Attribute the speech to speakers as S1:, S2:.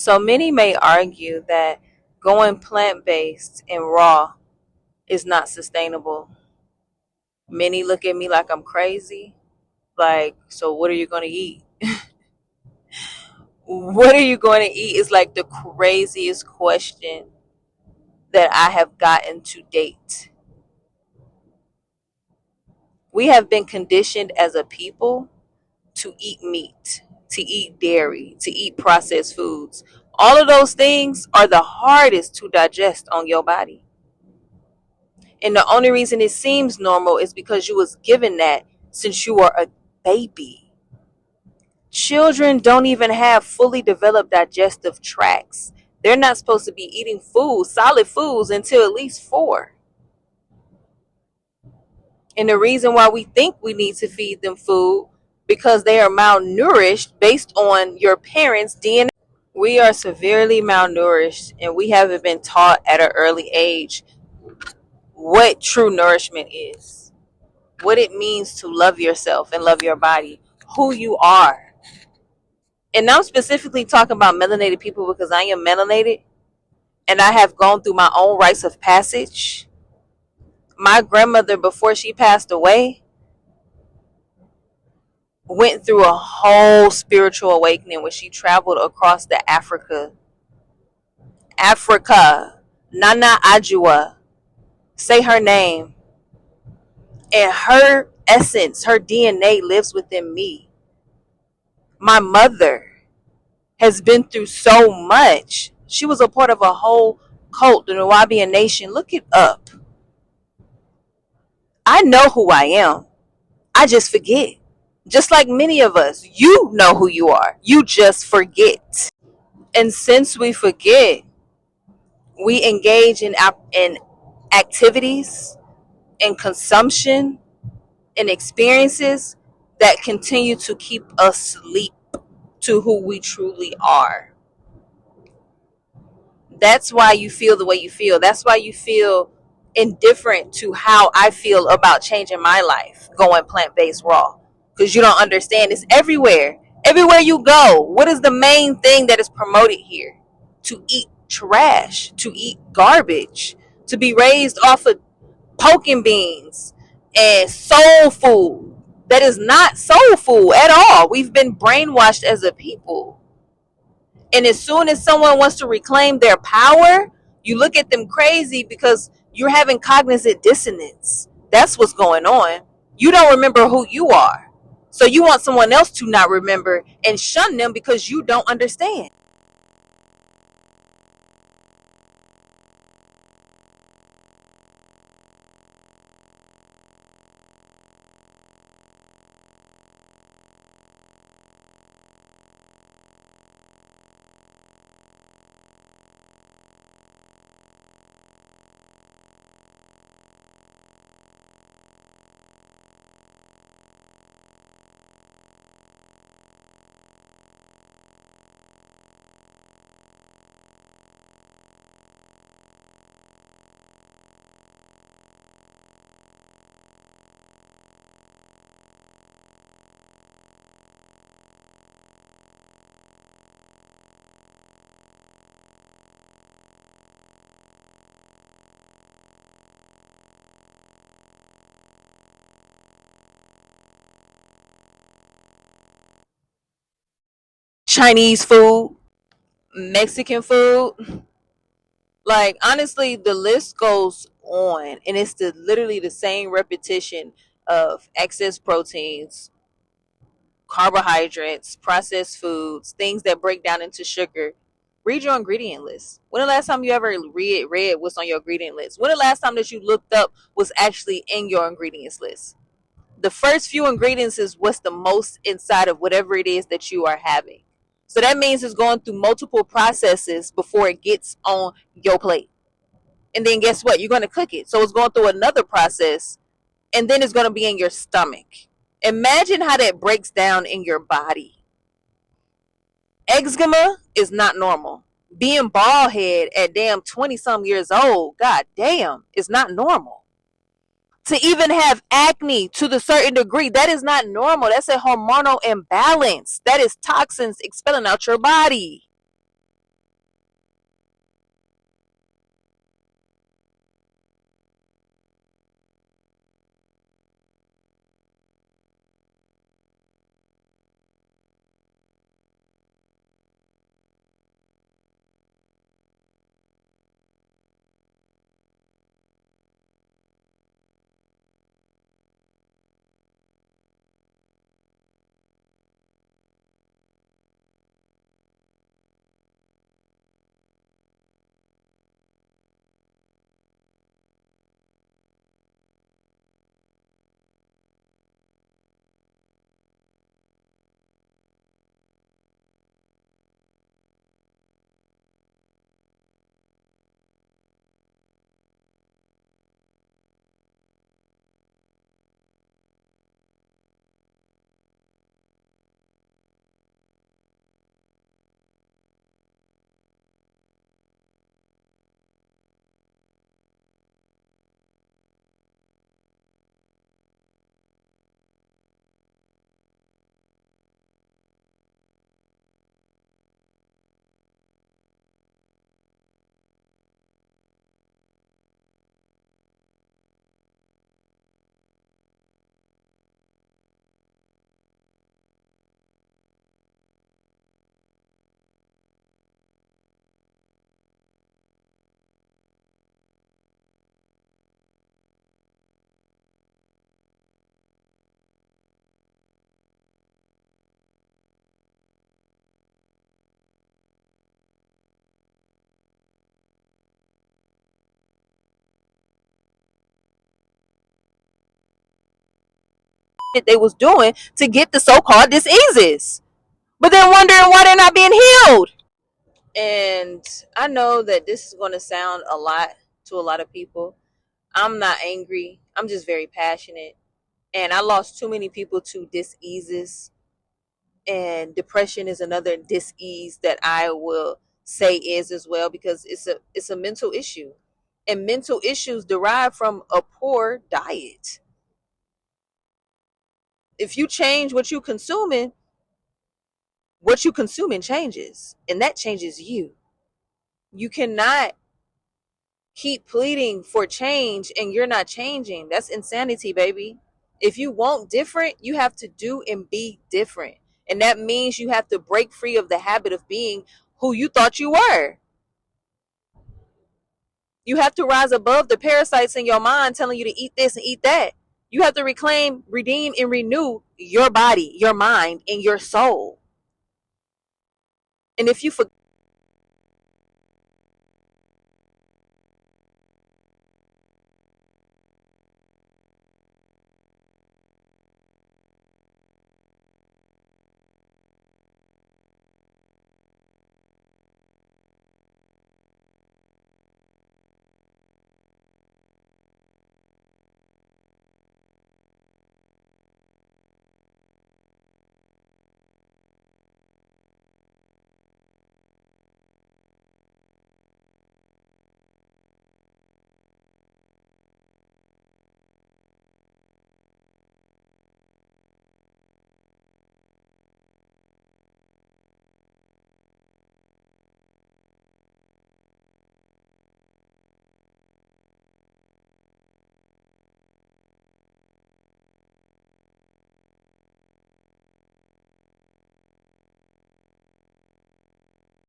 S1: So many may argue that going plant-based and raw is not sustainable. Many look at me like I'm crazy. Like, so what are you going to eat? What are you going to eat is like the craziest question that I have gotten to date. We have been conditioned as a people to eat meat, to eat dairy, to eat processed foods. All of those things are the hardest to digest on your body. And the only reason it seems normal is because you was given that since you were a baby. Children don't even have fully developed digestive tracts. They're not supposed to be eating food, solid foods, until at least 4. And the reason why we think we need to feed them food because they are malnourished based on your parents' DNA. We are severely malnourished and we haven't been taught at an early age what true nourishment is, what it means to love yourself and love your body, who you are. And I'm specifically talking about melanated people because I am melanated and I have gone through my own rites of passage. My grandmother, before she passed away, went through a whole spiritual awakening when she traveled across the Africa, Nana Ajua, say her name, and her essence, her DNA lives within me. My mother has been through so much. She was a part of a whole cult, the Nubian nation. Look it up. I know who I am. I just forget. Just like many of us, you know who you are. You just forget. And since we forget, we engage in activities and consumption and experiences that continue to keep us asleep to who we truly are. That's why you feel the way you feel. That's why you feel indifferent to how I feel about changing my life, going plant-based raw. Because you don't understand. It's everywhere. Everywhere you go. What is the main thing that is promoted here? To eat trash, to eat garbage, to be raised off of poking beans and soul food. That is not soul food at all. We've been brainwashed as a people. And as soon as someone wants to reclaim their power, you look at them crazy because you're having cognitive dissonance. That's what's going on. You don't remember who you are. So you want someone else to not remember and shun them because you don't understand. Chinese food, Mexican food. Like, honestly, the list goes on, and it's literally the same repetition of excess proteins, carbohydrates, processed foods, things that break down into sugar. Read your ingredient list. When the last time you ever read what's on your ingredient list? When the last time that you looked up what's actually in your ingredients list? The first few ingredients is what's the most inside of whatever it is that you are having. So that means it's going through multiple processes before it gets on your plate. And then guess what? You're going to cook it. So it's going through another process, and then it's going to be in your stomach. Imagine how that breaks down in your body. Eczema is not normal. Being bald head at damn 20 some years old, god damn, is not normal. To even have acne to the certain degree, that is not normal. That's a hormonal imbalance. That is toxins expelling out your body. they was doing to get the so-called diseases, but then wondering why they're not being healed. And I know that this is going to sound a lot to a lot of people. I'm not angry. I'm just very passionate. And I lost too many people to diseases. And depression is another disease that I will say is as well, because it's a mental issue. And mental issues derive from a poor diet. If you change what you're consuming changes. And that changes you. You cannot keep pleading for change and you're not changing. That's insanity, baby. If you want different, you have to do and be different. And that means you have to break free of the habit of being who you thought you were. You have to rise above the parasites in your mind telling you to eat this and eat that. You have to reclaim, redeem, and renew your body, your mind, and your soul. And if you forget